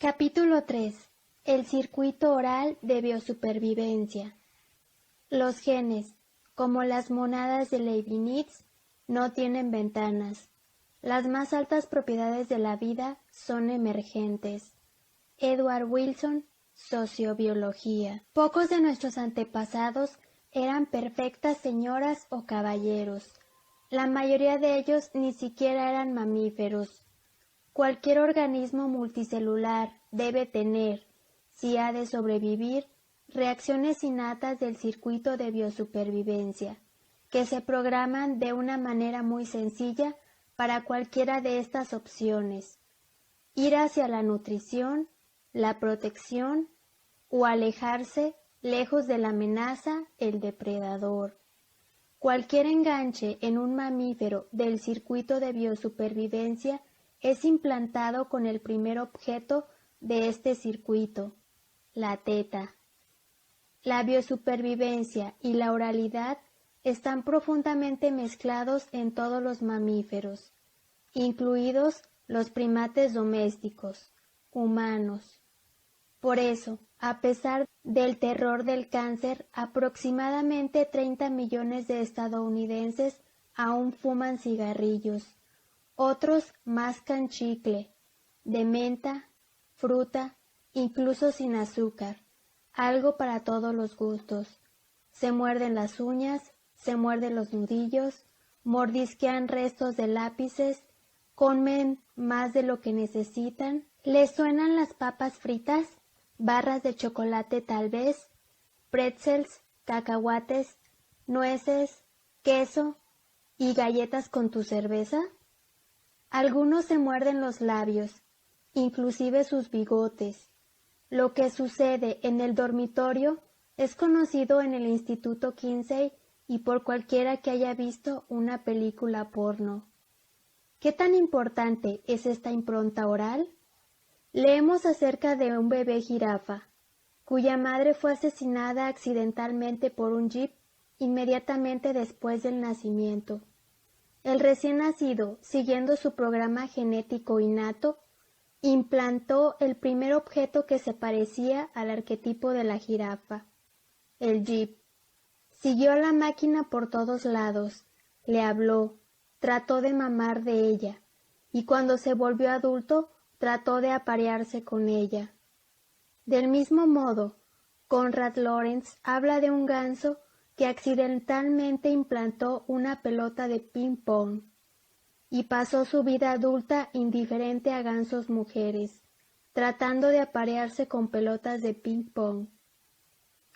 Capítulo 3. El circuito oral de biosupervivencia. Los genes, como las monadas de Leibniz, no tienen ventanas. Las más altas propiedades de la vida son emergentes. Edward Wilson, Sociobiología. Pocos de nuestros antepasados eran perfectas señoras o caballeros. La mayoría de ellos ni siquiera eran mamíferos. Cualquier organismo multicelular debe tener, si ha de sobrevivir, reacciones innatas del circuito de biosupervivencia, que se programan de una manera muy sencilla para cualquiera de estas opciones: ir hacia la nutrición, la protección o alejarse lejos de la amenaza, el depredador. Cualquier enganche en un mamífero del circuito de biosupervivencia es implantado con el primer objeto de este circuito, la teta. La biosupervivencia y la oralidad están profundamente mezclados en todos los mamíferos, incluidos los primates domésticos, humanos. Por eso, a pesar del terror del cáncer, aproximadamente 30 millones de estadounidenses aún fuman cigarrillos. Otros mascan chicle, de menta, fruta, incluso sin azúcar, algo para todos los gustos. Se muerden las uñas, se muerden los nudillos, mordisquean restos de lápices, comen más de lo que necesitan. ¿Les suenan las papas fritas? Barras de chocolate tal vez, pretzels, cacahuates, nueces, queso y galletas con tu cerveza. Algunos se muerden los labios, inclusive sus bigotes. Lo que sucede en el dormitorio es conocido en el Instituto Kinsey y por cualquiera que haya visto una película porno. ¿Qué tan importante es esta impronta oral? Leemos acerca de un bebé jirafa, cuya madre fue asesinada accidentalmente por un jeep inmediatamente después del nacimiento. El recién nacido, siguiendo su programa genético innato, implantó el primer objeto que se parecía al arquetipo de la jirafa, el jeep. Siguió a la máquina por todos lados, le habló, trató de mamar de ella, y cuando se volvió adulto, trató de aparearse con ella. Del mismo modo, Konrad Lorenz habla de un ganso que accidentalmente implantó una pelota de ping-pong y pasó su vida adulta indiferente a gansos mujeres, tratando de aparearse con pelotas de ping-pong.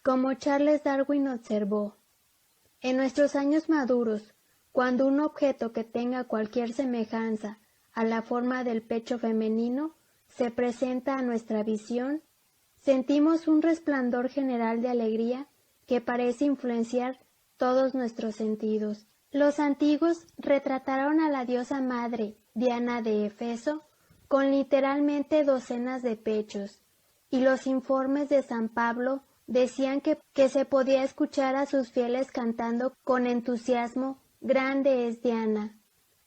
Como Charles Darwin observó, en nuestros años maduros, cuando un objeto que tenga cualquier semejanza a la forma del pecho femenino se presenta a nuestra visión, sentimos un resplandor general de alegría que parece influenciar todos nuestros sentidos. Los antiguos retrataron a la diosa madre, Diana de Éfeso, con literalmente docenas de pechos, y los informes de San Pablo decían que se podía escuchar a sus fieles cantando con entusiasmo: «Grande es Diana».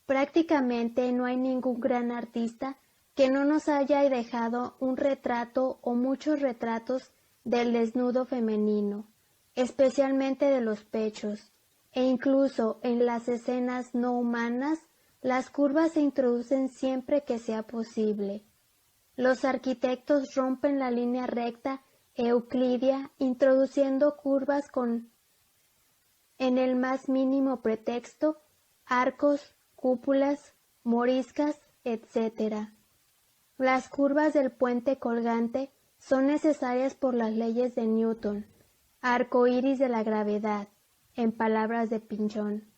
Prácticamente no hay ningún gran artista que no nos haya dejado un retrato o muchos retratos del desnudo femenino, especialmente de los pechos, e incluso en las escenas no humanas, las curvas se introducen siempre que sea posible. Los arquitectos rompen la línea recta euclidia introduciendo curvas en el más mínimo pretexto, arcos, cúpulas, moriscas, etc. Las curvas del puente colgante son necesarias por las leyes de Newton, arco iris de la gravedad, en palabras de Pinchón.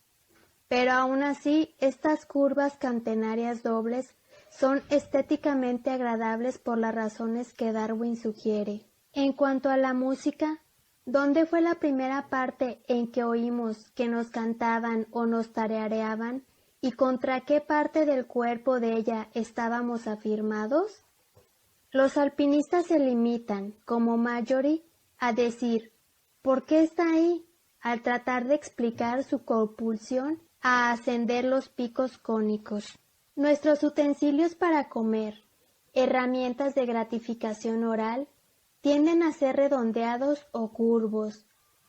Pero aún así, estas curvas catenarias dobles son estéticamente agradables por las razones que Darwin sugiere. En cuanto a la música, ¿dónde fue la primera parte en que oímos que nos cantaban o nos tarareaban? ¿Y contra qué parte del cuerpo de ella estábamos afirmados? Los alpinistas se limitan, como Mallory, a decir «¿por qué está ahí?», al tratar de explicar su compulsión a ascender los picos cónicos. Nuestros utensilios para comer, herramientas de gratificación oral, tienden a ser redondeados o curvos.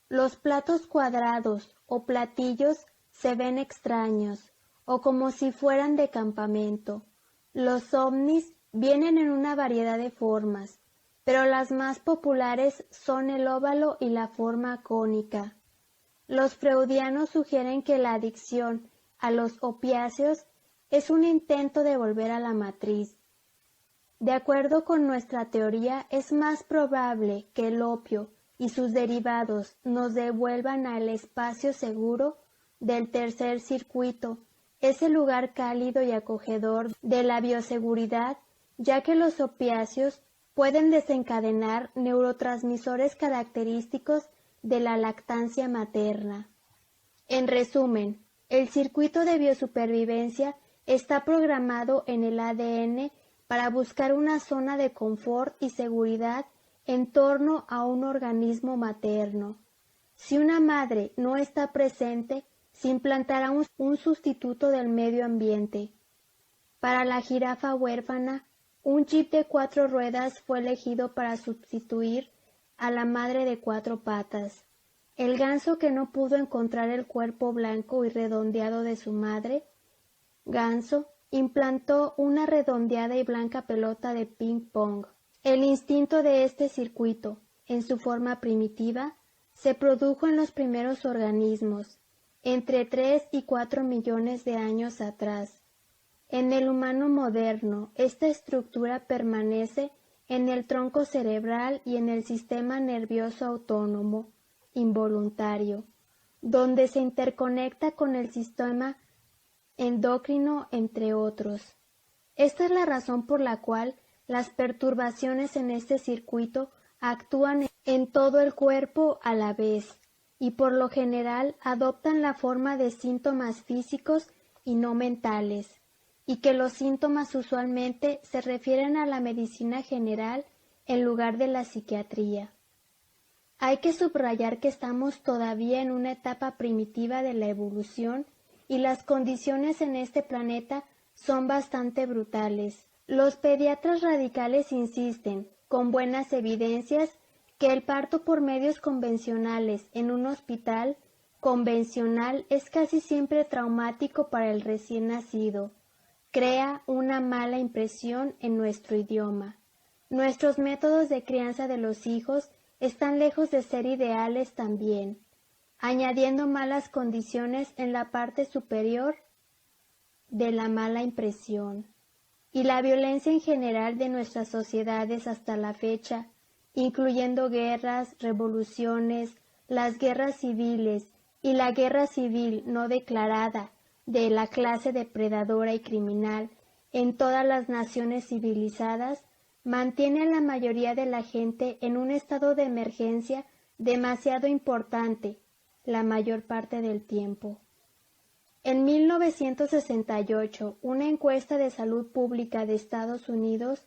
Los platos cuadrados o platillos se ven extraños, o como si fueran de campamento. Los ovnis vienen en una variedad de formas, pero las más populares son el óvalo y la forma cónica. Los freudianos sugieren que la adicción a los opiáceos es un intento de volver a la matriz. De acuerdo con nuestra teoría, es más probable que el opio y sus derivados nos devuelvan al espacio seguro del tercer circuito, ese lugar cálido y acogedor de la bioseguridad, ya que los opiáceos pueden desencadenar neurotransmisores característicos de la lactancia materna. En resumen, el circuito de biosupervivencia está programado en el ADN para buscar una zona de confort y seguridad en torno a un organismo materno. Si una madre no está presente, se implantará un sustituto del medio ambiente. Para la jirafa huérfana, un jeep de 4 ruedas fue elegido para sustituir a la madre de 4 patas. El ganso que no pudo encontrar el cuerpo blanco y redondeado de su madre, ganso, implantó una redondeada y blanca pelota de ping-pong. El instinto de este circuito, en su forma primitiva, se produjo en los primeros organismos, entre 3 y 4 millones de años atrás. En el humano moderno, esta estructura permanece en el tronco cerebral y en el sistema nervioso autónomo, involuntario, donde se interconecta con el sistema endocrino, entre otros. Esta es la razón por la cual las perturbaciones en este circuito actúan en todo el cuerpo a la vez y por lo general adoptan la forma de síntomas físicos y no mentales, y que los síntomas usualmente se refieren a la medicina general en lugar de la psiquiatría. Hay que subrayar que estamos todavía en una etapa primitiva de la evolución y las condiciones en este planeta son bastante brutales. Los pediatras radicales insisten, con buenas evidencias, que el parto por medios convencionales en un hospital convencional es casi siempre traumático para el recién nacido. Crea una mala impresión en nuestro idioma. Nuestros métodos de crianza de los hijos están lejos de ser ideales también, añadiendo malas condiciones en la parte superior de la mala impresión. Y la violencia en general de nuestras sociedades hasta la fecha, incluyendo guerras, revoluciones, las guerras civiles y la guerra civil no declarada de la clase depredadora y criminal en todas las naciones civilizadas, mantiene a la mayoría de la gente en un estado de emergencia demasiado importante la mayor parte del tiempo. En 1968, una encuesta de salud pública de Estados Unidos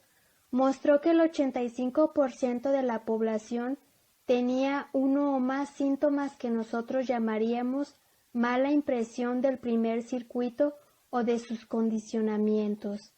mostró que el 85% de la población tenía uno o más síntomas que nosotros llamaríamos mala impresión del primer circuito o de sus condicionamientos.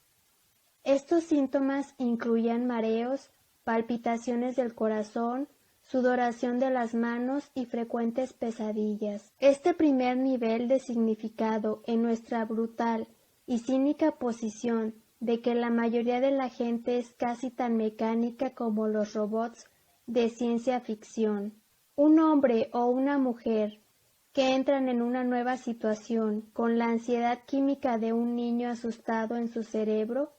Estos síntomas incluían mareos, palpitaciones del corazón, sudoración de las manos y frecuentes pesadillas. Este primer nivel de significado en nuestra brutal y cínica posición de que la mayoría de la gente es casi tan mecánica como los robots de ciencia ficción. Un hombre o una mujer que entran en una nueva situación con la ansiedad química de un niño asustado en su cerebro,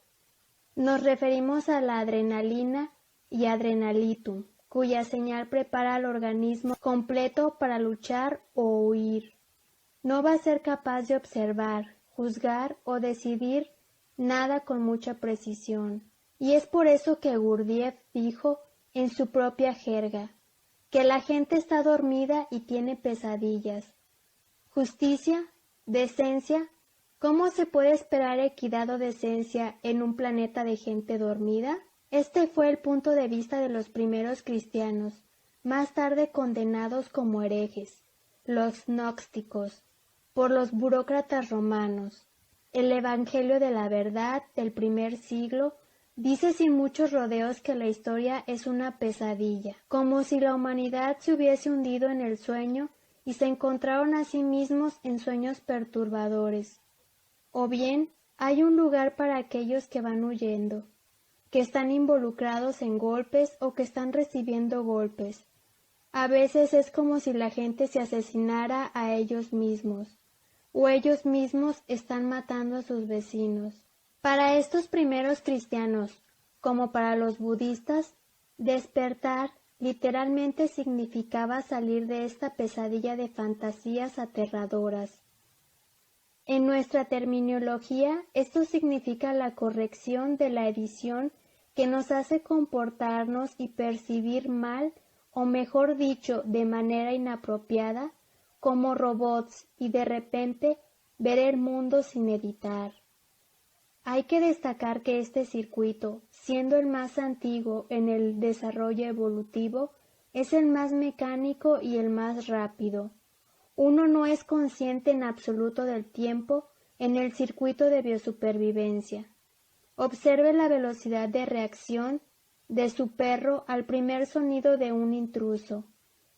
nos referimos a la adrenalina y adrenalitum, cuya señal prepara al organismo completo para luchar o huir. No va a ser capaz de observar, juzgar o decidir nada con mucha precisión. Y es por eso que Gurdjieff dijo en su propia jerga, que la gente está dormida y tiene pesadillas. Justicia, decencia, ¿cómo se puede esperar equidad o decencia en un planeta de gente dormida? Este fue el punto de vista de los primeros cristianos, más tarde condenados como herejes, los gnósticos, por los burócratas romanos. El Evangelio de la Verdad del primer siglo Dice sin muchos rodeos que la historia es una pesadilla, como si la humanidad se hubiese hundido en el sueño y se encontraron a sí mismos en sueños perturbadores. O bien, hay un lugar para aquellos que van huyendo, que están involucrados en golpes o que están recibiendo golpes. A veces es como si la gente se asesinara a ellos mismos, o ellos mismos están matando a sus vecinos. Para estos primeros cristianos, como para los budistas, despertar literalmente significaba salir de esta pesadilla de fantasías aterradoras. En nuestra terminología, esto significa la corrección de la edición que nos hace comportarnos y percibir mal, o mejor dicho, de manera inapropiada, como robots y de repente ver el mundo sin editar. Hay que destacar que este circuito, siendo el más antiguo en el desarrollo evolutivo, es el más mecánico y el más rápido. Uno no es consciente en absoluto del tiempo en el circuito de biosupervivencia. Observe la velocidad de reacción de su perro al primer sonido de un intruso,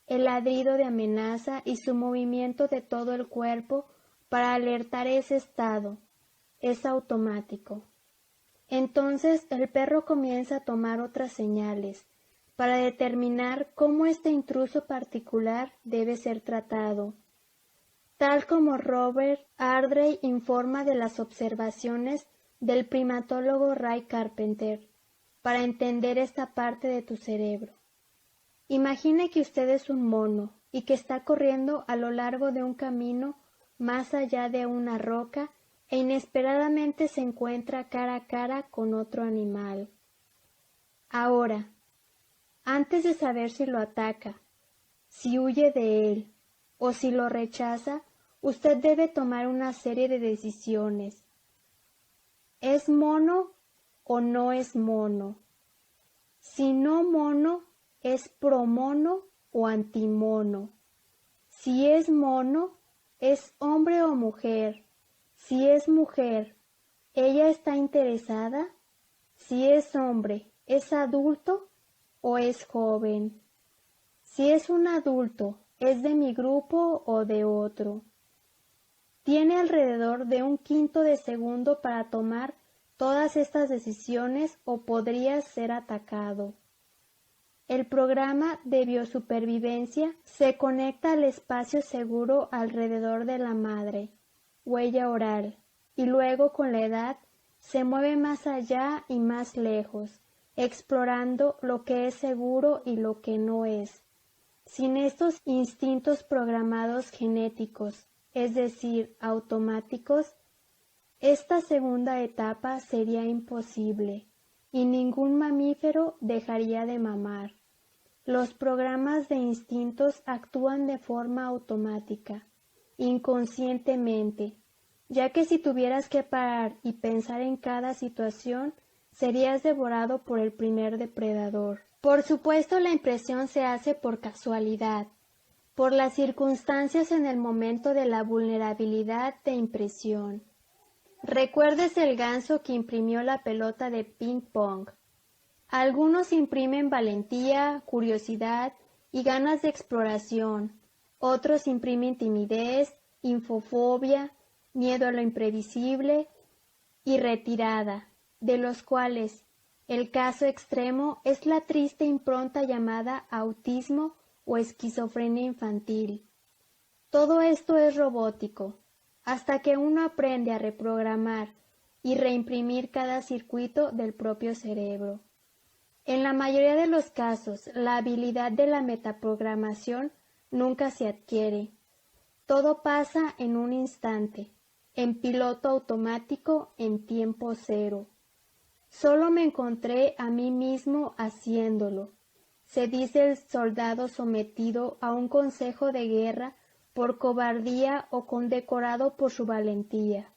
el ladrido de amenaza y su movimiento de todo el cuerpo para alertar ese estado. Es automático. Entonces el perro comienza a tomar otras señales para determinar cómo este intruso particular debe ser tratado. Tal como Robert Ardrey informa de las observaciones del primatólogo Ray Carpenter, para entender esta parte de tu cerebro. Imagine que usted es un mono y que está corriendo a lo largo de un camino más allá de una roca e inesperadamente se encuentra cara a cara con otro animal. Ahora, antes de saber si lo ataca, si huye de él o si lo rechaza, usted debe tomar una serie de decisiones. ¿Es mono o no es mono? Si no mono, ¿es promono o antimono? Si es mono, ¿es hombre o mujer? Si es mujer, ¿ella está interesada? Si es hombre, ¿es adulto o es joven? Si es un adulto, ¿es de mi grupo o de otro? Tiene alrededor de 1/5 de segundo para tomar todas estas decisiones o podría ser atacado. El programa de biosupervivencia se conecta al espacio seguro alrededor de la madre, huella oral, y luego con la edad se mueve más allá y más lejos, explorando lo que es seguro y lo que no es. Sin estos instintos programados genéticos, es decir, automáticos, esta segunda etapa sería imposible y ningún mamífero dejaría de mamar. Los programas de instintos actúan de forma automática, inconscientemente, ya que si tuvieras que parar y pensar en cada situación, serías devorado por el primer depredador. Por supuesto, la impresión se hace por casualidad, por las circunstancias en el momento de la vulnerabilidad de impresión. Recuérdese el ganso que imprimió la pelota de ping-pong. Algunos imprimen valentía, curiosidad y ganas de exploración. Otros imprimen timidez, infofobia, miedo a lo imprevisible y retirada, de los cuales el caso extremo es la triste impronta llamada autismo o esquizofrenia infantil. Todo esto es robótico, hasta que uno aprende a reprogramar y reimprimir cada circuito del propio cerebro. En la mayoría de los casos, la habilidad de la metaprogramación nunca se adquiere. Todo pasa en un instante, en piloto automático, en tiempo cero. Solo me encontré a mí mismo haciéndolo, se dice el soldado sometido a un consejo de guerra por cobardía o condecorado por su valentía.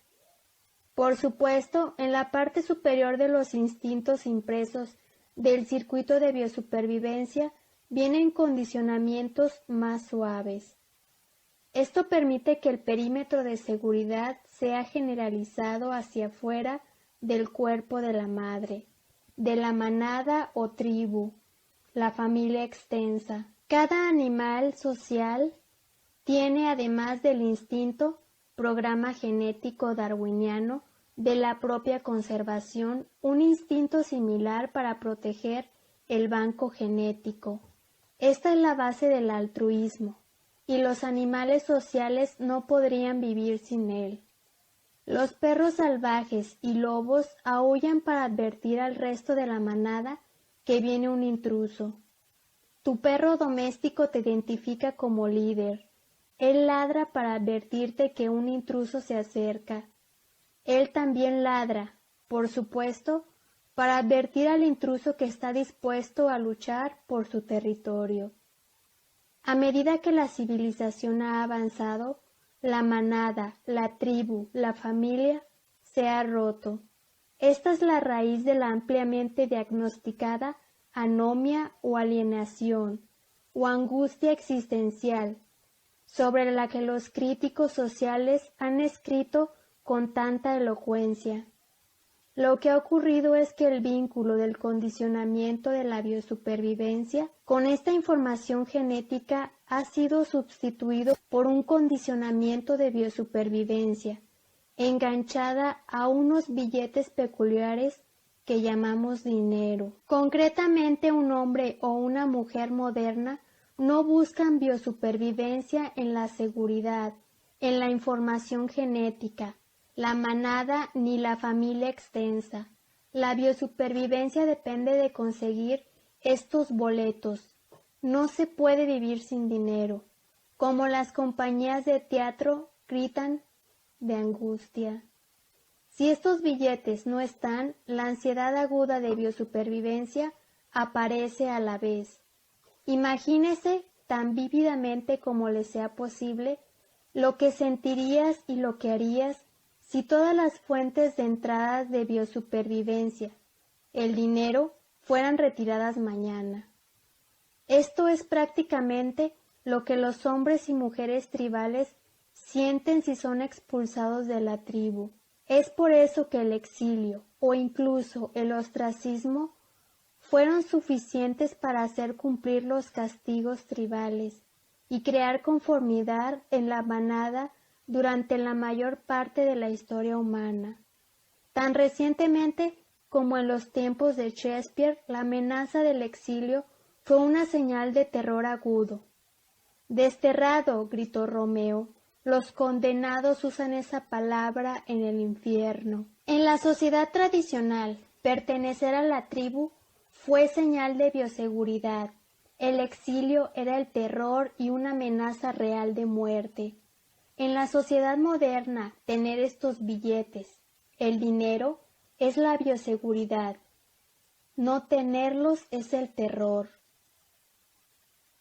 Por supuesto, en la parte superior de los instintos impresos del circuito de biosupervivencia vienen condicionamientos más suaves. Esto permite que el perímetro de seguridad sea generalizado hacia afuera del cuerpo de la madre, de la manada o tribu, la familia extensa. Cada animal social tiene, además del instinto, programa genético darwiniano de la propia conservación, un instinto similar para proteger el banco genético. Esta es la base del altruismo, y los animales sociales no podrían vivir sin él. Los perros salvajes y lobos aúllan para advertir al resto de la manada que viene un intruso. Tu perro doméstico te identifica como líder. Él ladra para advertirte que un intruso se acerca. Él también ladra, por supuesto, para advertir al intruso que está dispuesto a luchar por su territorio. A medida que la civilización ha avanzado, la manada, la tribu, la familia se ha roto. Esta es la raíz de la ampliamente diagnosticada anomia o alienación o angustia existencial, sobre la que los críticos sociales han escrito con tanta elocuencia. Lo que ha ocurrido es que el vínculo del condicionamiento de la biosupervivencia con esta información genética ha sido sustituido por un condicionamiento de biosupervivencia, enganchada a unos billetes peculiares que llamamos dinero. Concretamente, un hombre o una mujer moderna no buscan biosupervivencia en la seguridad, en la información genética, la manada ni la familia extensa. La biosupervivencia depende de conseguir estos boletos. No se puede vivir sin dinero, como las compañías de teatro gritan de angustia. Si estos billetes no están, la ansiedad aguda de biosupervivencia aparece a la vez. Imagínese tan vívidamente como le sea posible lo que sentirías y lo que harías si todas las fuentes de entradas de biosupervivencia, el dinero, fueran retiradas mañana. Esto es prácticamente lo que los hombres y mujeres tribales sienten si son expulsados de la tribu. Es por eso que el exilio o incluso el ostracismo fueron suficientes para hacer cumplir los castigos tribales y crear conformidad en la manada durante la mayor parte de la historia humana. Tan recientemente como en los tiempos de Shakespeare, la amenaza del exilio fue una señal de terror agudo. «Desterrado», gritó Romeo, «los condenados usan esa palabra en el infierno». En la sociedad tradicional, pertenecer a la tribu fue señal de bioseguridad. El exilio era el terror y una amenaza real de muerte. En la sociedad moderna, tener estos billetes, el dinero, es la bioseguridad. No tenerlos es el terror.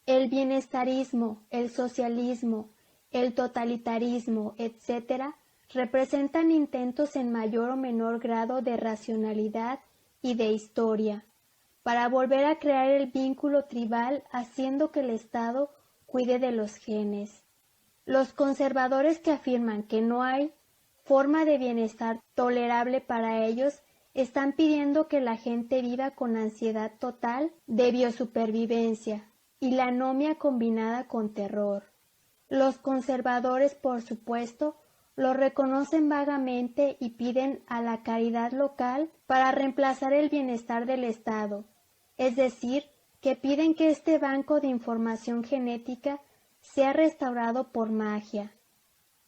El bienestarismo, el socialismo, el totalitarismo, etc., representan intentos en mayor o menor grado de racionalidad y de historia, para volver a crear el vínculo tribal haciendo que el Estado cuide de los genes. Los conservadores que afirman que no hay forma de bienestar tolerable para ellos están pidiendo que la gente viva con ansiedad total de biosupervivencia y la anomia combinada con terror. Los conservadores, por supuesto, lo reconocen vagamente y piden a la caridad local para reemplazar el bienestar del Estado, es decir, que piden que este banco de información genética sea restaurado por magia.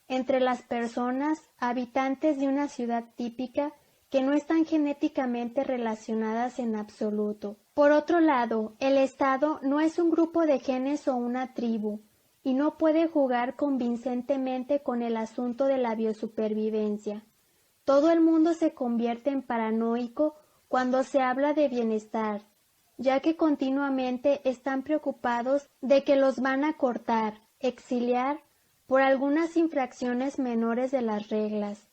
Entre las personas, habitantes de una ciudad típica que no están genéticamente relacionadas en absoluto. Por otro lado, el Estado no es un grupo de genes o una tribu, y no puede jugar convincentemente con el asunto de la biosupervivencia. Todo el mundo se convierte en paranoico cuando se habla de bienestar, ya que continuamente están preocupados de que los van a cortar, exiliar, por algunas infracciones menores de las reglas,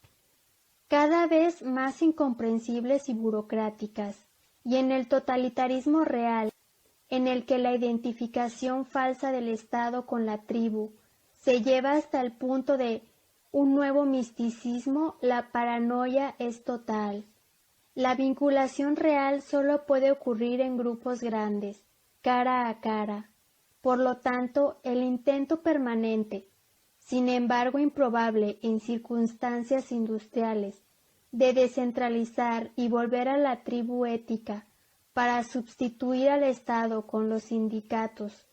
cada vez más incomprensibles y burocráticas, y en el totalitarismo real, en el que la identificación falsa del Estado con la tribu se lleva hasta el punto de un nuevo misticismo, la paranoia es total. La vinculación real solo puede ocurrir en grupos grandes, cara a cara. Por lo tanto, el intento permanente, sin embargo improbable en circunstancias industriales, de descentralizar y volver a la tribu ética para sustituir al Estado con los sindicatos,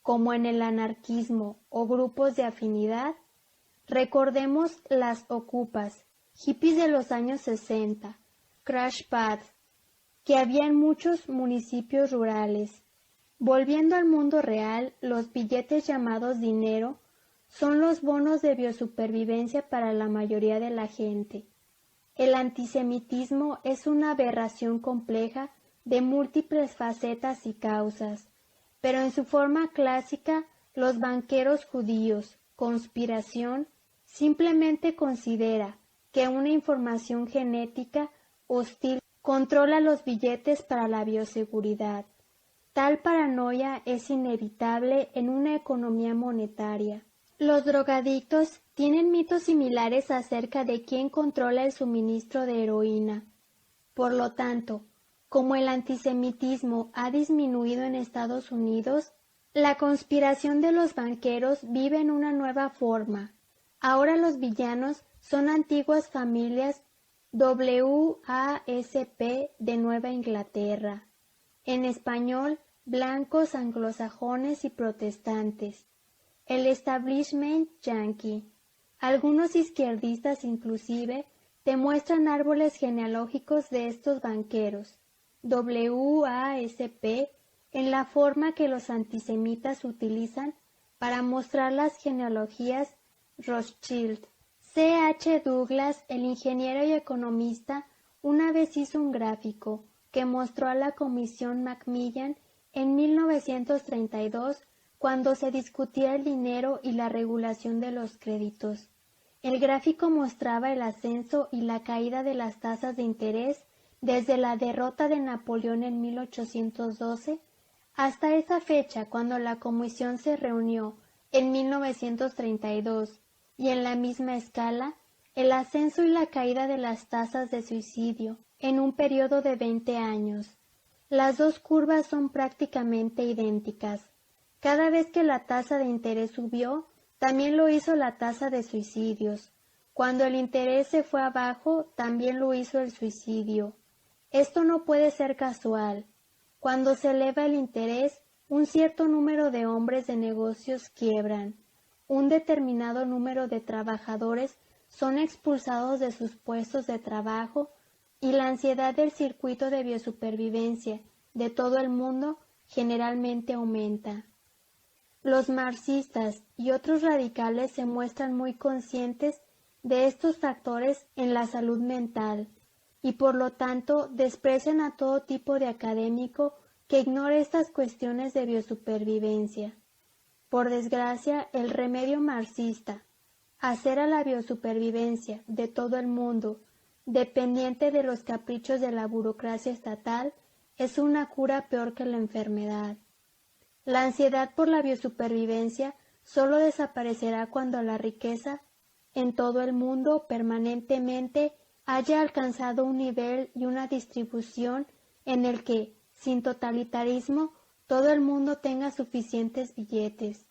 como en el anarquismo o grupos de afinidad. Recordemos las ocupas, hippies de los años 60, crash pads, que había en muchos municipios rurales. Volviendo al mundo real, los billetes llamados dinero son los bonos de biosupervivencia para la mayoría de la gente. El antisemitismo es una aberración compleja de múltiples facetas y causas, pero en su forma clásica, los banqueros judíos, conspiración, simplemente considera que una información genética hostil controla los billetes para la bioseguridad. Tal paranoia es inevitable en una economía monetaria. Los drogadictos tienen mitos similares acerca de quién controla el suministro de heroína. Por lo tanto, como el antisemitismo ha disminuido en Estados Unidos, la conspiración de los banqueros vive en una nueva forma. Ahora los villanos son antiguas familias WASP de Nueva Inglaterra. En español, blancos anglosajones y protestantes. El establishment yankee. Algunos izquierdistas inclusive te muestran árboles genealógicos de estos banqueros, WASP, en la forma que los antisemitas utilizan para mostrar las genealogías Rothschild. C.H. Douglas, el ingeniero y economista, una vez hizo un gráfico que mostró a la Comisión Macmillan en 1932 cuando se discutía el dinero y la regulación de los créditos. El gráfico mostraba el ascenso y la caída de las tasas de interés desde la derrota de Napoleón en 1812 hasta esa fecha cuando la Comisión se reunió en 1932 y en la misma escala el ascenso y la caída de las tasas de suicidio en un periodo de 20 años. Las dos curvas son prácticamente idénticas. Cada vez que la tasa de interés subió, también lo hizo la tasa de suicidios. Cuando el interés se fue abajo, también lo hizo el suicidio. Esto no puede ser casual. Cuando se eleva el interés, un cierto número de hombres de negocios quiebran. Un determinado número de trabajadores son expulsados de sus puestos de trabajo y la ansiedad del circuito de biosupervivencia de todo el mundo generalmente aumenta. Los marxistas y otros radicales se muestran muy conscientes de estos factores en la salud mental y por lo tanto desprecian a todo tipo de académico que ignore estas cuestiones de biosupervivencia. Por desgracia, el remedio marxista, hacer a la biosupervivencia de todo el mundo dependiente de los caprichos de la burocracia estatal, es una cura peor que la enfermedad. La ansiedad por la biosupervivencia solo desaparecerá cuando la riqueza en todo el mundo permanentemente haya alcanzado un nivel y una distribución en el que, sin totalitarismo, todo el mundo tenga suficientes billetes.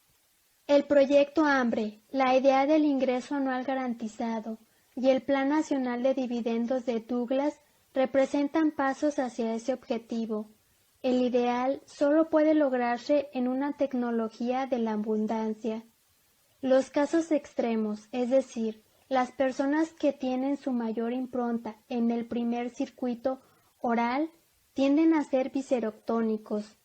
El proyecto Hambre, la idea del ingreso anual garantizado y el Plan Nacional de Dividendos de Douglas representan pasos hacia ese objetivo. El ideal solo puede lograrse en una tecnología de la abundancia. Los casos extremos, es decir, las personas que tienen su mayor impronta en el primer circuito oral, tienden a ser visceroctónicos,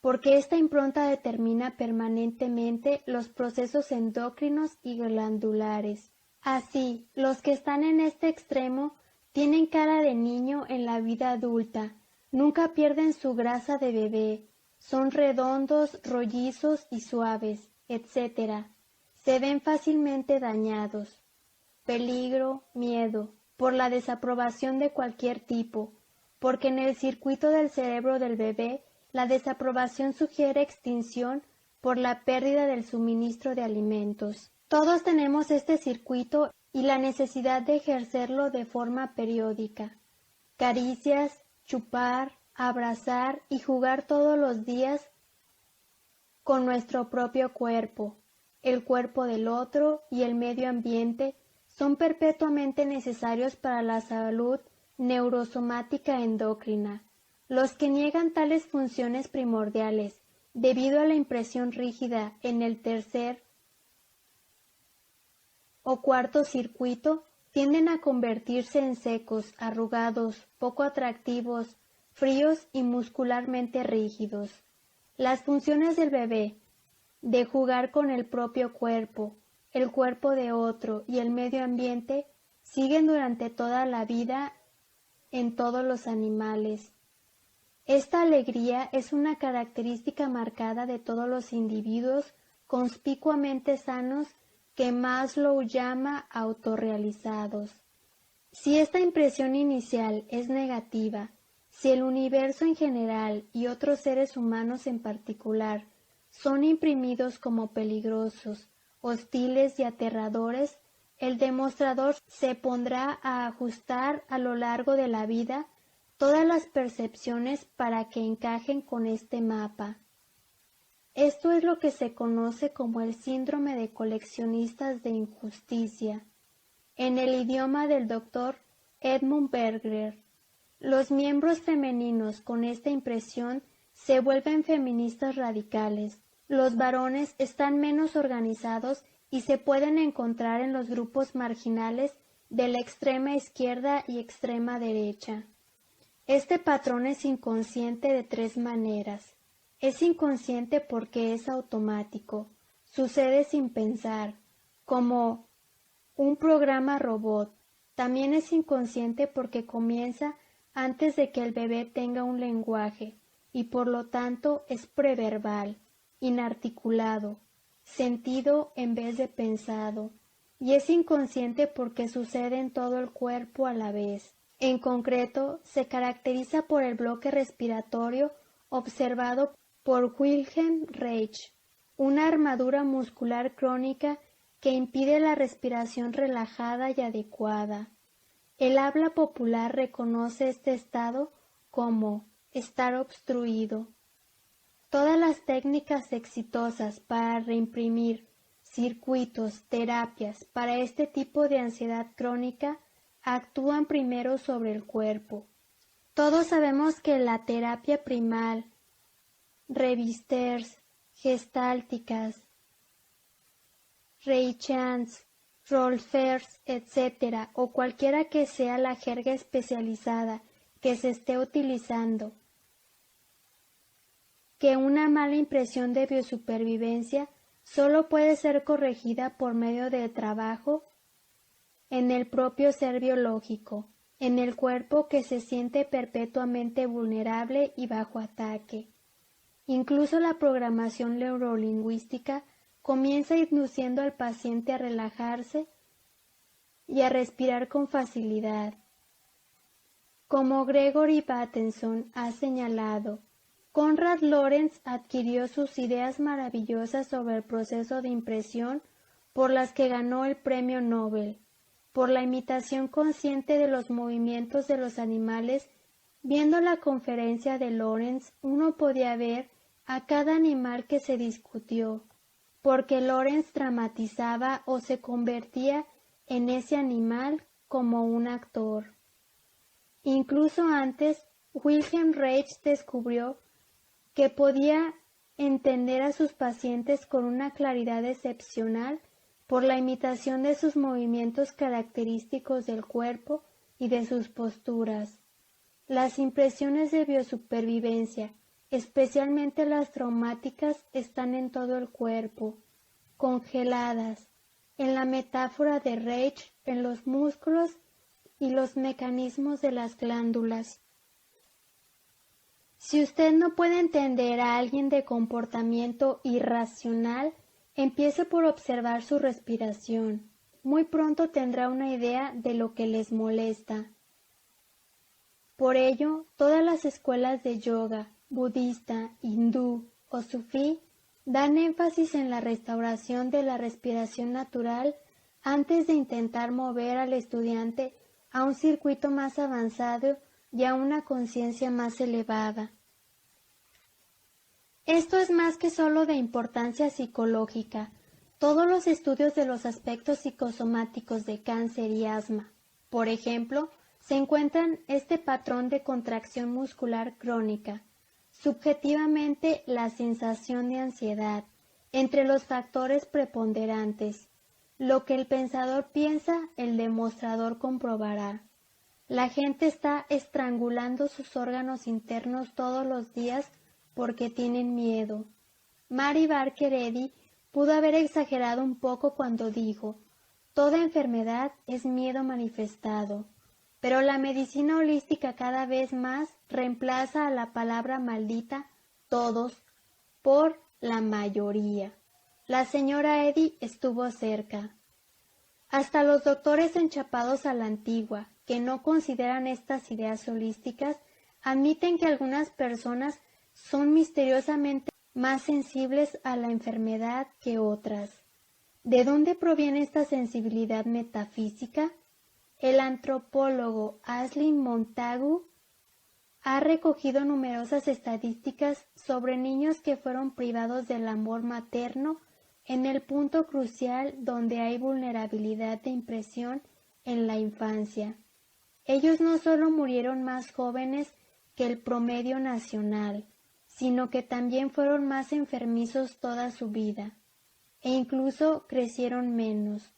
porque esta impronta determina permanentemente los procesos endocrinos y glandulares. Así, los que están en este extremo tienen cara de niño en la vida adulta, nunca pierden su grasa de bebé, son redondos, rollizos y suaves, etc. Se ven fácilmente dañados. Peligro, miedo, por la desaprobación de cualquier tipo, porque en el circuito del cerebro del bebé la desaprobación sugiere extinción por la pérdida del suministro de alimentos. Todos tenemos este circuito y la necesidad de ejercerlo de forma periódica. caricias, chupar, abrazar y jugar todos los días con nuestro propio cuerpo, el cuerpo del otro y el medio ambiente son perpetuamente necesarios para la salud neurosomática endocrina. Los que niegan tales funciones primordiales, debido a la impresión rígida en el tercer o cuarto circuito, tienden a convertirse en secos, arrugados, poco atractivos, fríos y muscularmente rígidos. Las funciones del bebé, de jugar con el propio cuerpo, el cuerpo de otro y el medio ambiente, siguen durante toda la vida en todos los animales. Esta alegría es una característica marcada de todos los individuos conspicuamente sanos que Maslow llama autorrealizados. Si esta impresión inicial es negativa, si el universo en general y otros seres humanos en particular son imprimidos como peligrosos, hostiles y aterradores, el demostrador se pondrá a ajustar a lo largo de la vida todas las percepciones para que encajen con este mapa. Esto es lo que se conoce como el síndrome de coleccionistas de injusticia, en el idioma del doctor Edmund Berger. Los miembros femeninos con esta impresión se vuelven feministas radicales. Los varones están menos organizados y se pueden encontrar en los grupos marginales de la extrema izquierda y extrema derecha. Este patrón es inconsciente de tres maneras. Es inconsciente porque es automático, sucede sin pensar, como un programa robot. También es inconsciente porque comienza antes de que el bebé tenga un lenguaje y por lo tanto es preverbal, inarticulado, sentido en vez de pensado, y es inconsciente porque sucede en todo el cuerpo a la vez. En concreto, se caracteriza por el bloque respiratorio observado por Wilhelm Reich, una armadura muscular crónica que impide la respiración relajada y adecuada. El habla popular reconoce este estado como estar obstruido. Todas las técnicas exitosas para reimprimir circuitos, terapias para este tipo de ansiedad crónica actúan primero sobre el cuerpo. Todos sabemos que la terapia primal, revisters, gestálticas, reichians, rolfers, etc., o cualquiera que sea la jerga especializada que se esté utilizando, que una mala impresión de biosupervivencia solo puede ser corregida por medio de trabajo en el propio ser biológico, en el cuerpo que se siente perpetuamente vulnerable y bajo ataque. Incluso la programación neurolingüística comienza induciendo al paciente a relajarse y a respirar con facilidad. Como Gregory Bateson ha señalado, Konrad Lorenz adquirió sus ideas maravillosas sobre el proceso de impresión por las que ganó el premio Nobel, por la imitación consciente de los movimientos de los animales. Viendo la conferencia de Lorenz, uno podía ver a cada animal que se discutió, porque Lorenz dramatizaba o se convertía en ese animal como un actor. Incluso antes, Wilhelm Reich descubrió que podía entender a sus pacientes con una claridad excepcional por la imitación de sus movimientos característicos del cuerpo y de sus posturas. Las impresiones de biosupervivencia, especialmente las traumáticas, están en todo el cuerpo, congeladas, en la metáfora de Reich, en los músculos y los mecanismos de las glándulas. Si usted no puede entender a alguien de comportamiento irracional, empiece por observar su respiración. Muy pronto tendrá una idea de lo que les molesta. Por ello, todas las escuelas de yoga, budista, hindú o sufí dan énfasis en la restauración de la respiración natural antes de intentar mover al estudiante a un circuito más avanzado y a una conciencia más elevada. Esto es más que solo de importancia psicológica. Todos los estudios de los aspectos psicosomáticos de cáncer y asma, por ejemplo, se encuentran este patrón de contracción muscular crónica, subjetivamente la sensación de ansiedad, entre los factores preponderantes. Lo que el pensador piensa, el demostrador comprobará. La gente está estrangulando sus órganos internos todos los días porque tienen miedo. Mary Baker Eddy pudo haber exagerado un poco cuando dijo: toda enfermedad es miedo manifestado, pero la medicina holística cada vez más reemplaza a la palabra maldita todos por la mayoría. La señora Eddy estuvo cerca. Hasta los doctores enchapados a la antigua, que no consideran estas ideas holísticas, admiten que algunas personas son misteriosamente más sensibles a la enfermedad que otras. ¿De dónde proviene esta sensibilidad metafísica? El antropólogo Ashley Montagu ha recogido numerosas estadísticas sobre niños que fueron privados del amor materno en el punto crucial donde hay vulnerabilidad de impresión en la infancia. Ellos no solo murieron más jóvenes que el promedio nacional, sino que también fueron más enfermizos toda su vida, e incluso crecieron menos.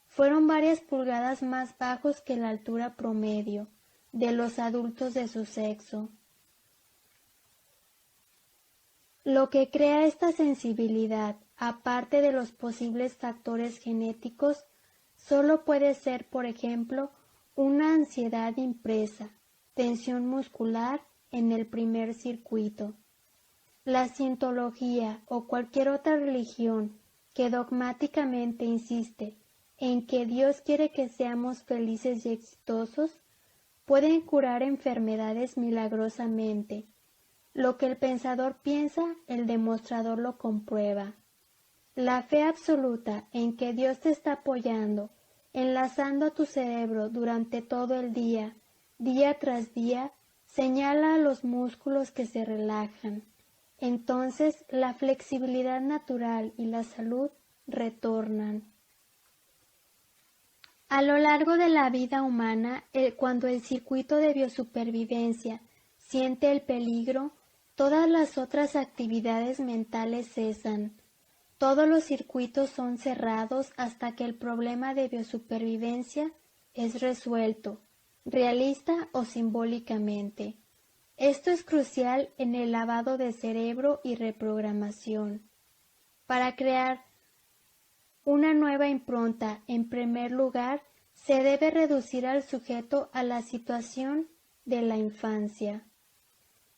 Fueron varias pulgadas más bajos que la altura promedio de los adultos de su sexo. Lo que crea esta sensibilidad, aparte de los posibles factores genéticos, solo puede ser, por ejemplo, una ansiedad impresa, tensión muscular en el primer circuito. La cientología o cualquier otra religión que dogmáticamente insiste en que Dios quiere que seamos felices y exitosos, pueden curar enfermedades milagrosamente. Lo que el pensador piensa, el demostrador lo comprueba. La fe absoluta en que Dios te está apoyando, enlazando a tu cerebro durante todo el día, día tras día, señala a los músculos que se relajan. Entonces la flexibilidad natural y la salud retornan. A lo largo de la vida humana, cuando el circuito de biosupervivencia siente el peligro, todas las otras actividades mentales cesan. Todos los circuitos son cerrados hasta que el problema de biosupervivencia es resuelto, realista o simbólicamente. Esto es crucial en el lavado de cerebro y reprogramación. Para crear una nueva impronta, en primer lugar, se debe reducir al sujeto a la situación de la infancia,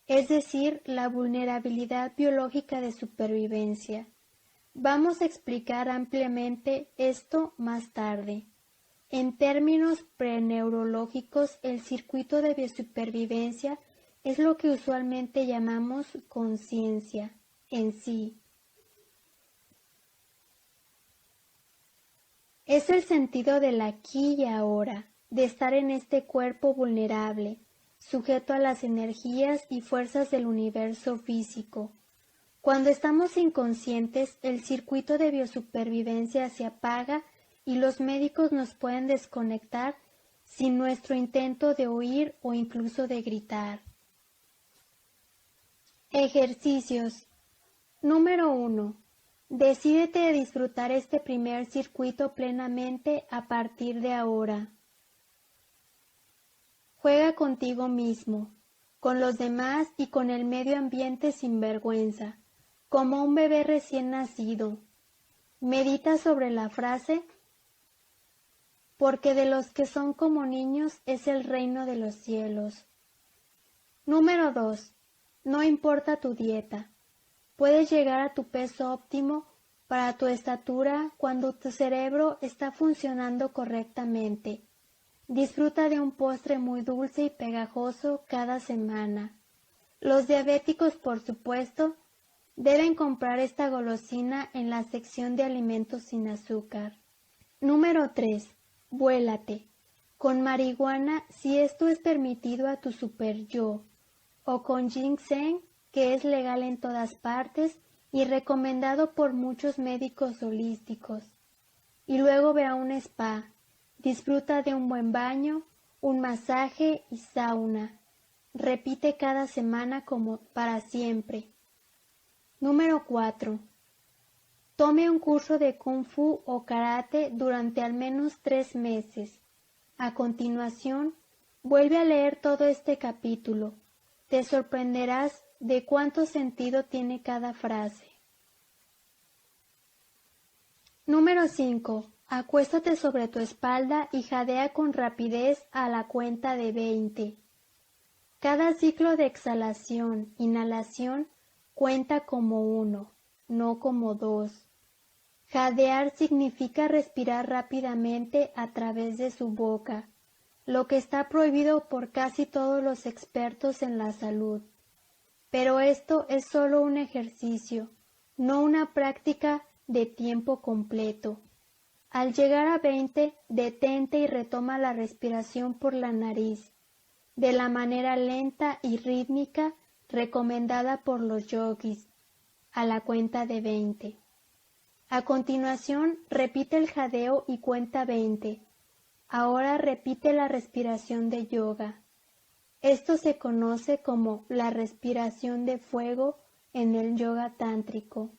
es decir, la vulnerabilidad biológica de supervivencia. Vamos a explicar ampliamente esto más tarde. En términos preneurológicos, el circuito de biosupervivencia es lo que usualmente llamamos conciencia en sí. Es el sentido del aquí y ahora, de estar en este cuerpo vulnerable, sujeto a las energías y fuerzas del universo físico. Cuando estamos inconscientes, el circuito de biosupervivencia se apaga y los médicos nos pueden desconectar sin nuestro intento de huir o incluso de gritar. Ejercicios. Número 1. Decídete a disfrutar este primer circuito plenamente a partir de ahora. Juega contigo mismo, con los demás y con el medio ambiente sin vergüenza, como un bebé recién nacido. Medita sobre la frase: porque de los que son como niños es el reino de los cielos. Número 2. No importa tu dieta. Puedes llegar a tu peso óptimo para tu estatura cuando tu cerebro está funcionando correctamente. Disfruta de un postre muy dulce y pegajoso cada semana. Los diabéticos, por supuesto, deben comprar esta golosina en la sección de alimentos sin azúcar. Número 3. Vuélate. con marihuana si esto es permitido a tu super yo, o con ginseng, que es legal en todas partes y recomendado por muchos médicos holísticos. Y luego ve a un spa, disfruta de un buen baño, un masaje y sauna. Repite cada semana como para siempre. Número 4. Tome un curso de Kung Fu o Karate durante al menos 3 meses. A continuación, vuelve a leer todo este capítulo. Te sorprenderás de cuánto sentido tiene cada frase. Número 5. Acuéstate sobre tu espalda y jadea con rapidez a la cuenta de 20. Cada ciclo de exhalación, inhalación, cuenta como 1, no como 2. Jadear significa respirar rápidamente a través de su boca, lo que está prohibido por casi todos los expertos en la salud. Pero esto es solo un ejercicio, no una práctica de tiempo completo. Al llegar a 20, detente y retoma la respiración por la nariz, de la manera lenta y rítmica recomendada por los yogis, a la cuenta de 20. A continuación, repite el jadeo y cuenta 20. Ahora repite la respiración de yoga. Esto se conoce como la respiración de fuego en el yoga tántrico.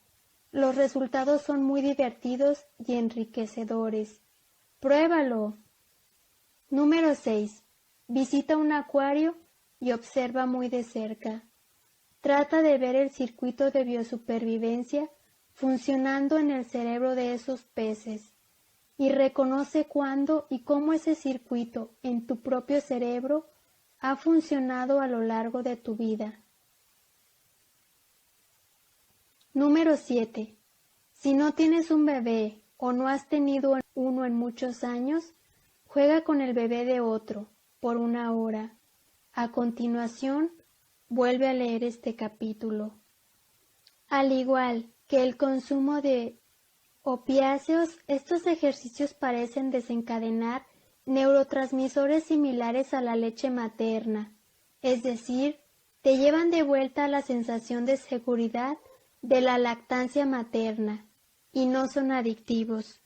Los resultados son muy divertidos y enriquecedores. ¡Pruébalo! Número 6. Visita un acuario y observa muy de cerca. Trata de ver el circuito de biosupervivencia funcionando en el cerebro de esos peces y reconoce cuándo y cómo ese circuito en tu propio cerebro ha funcionado a lo largo de tu vida. Número 7. Si no tienes un bebé o no has tenido uno en muchos años, juega con el bebé de otro por 1 hora. A continuación, vuelve a leer este capítulo. Al igual que el consumo de opiáceos, estos ejercicios parecen desencadenar neurotransmisores similares a la leche materna, es decir, te llevan de vuelta a la sensación de seguridad de la lactancia materna y no son adictivos.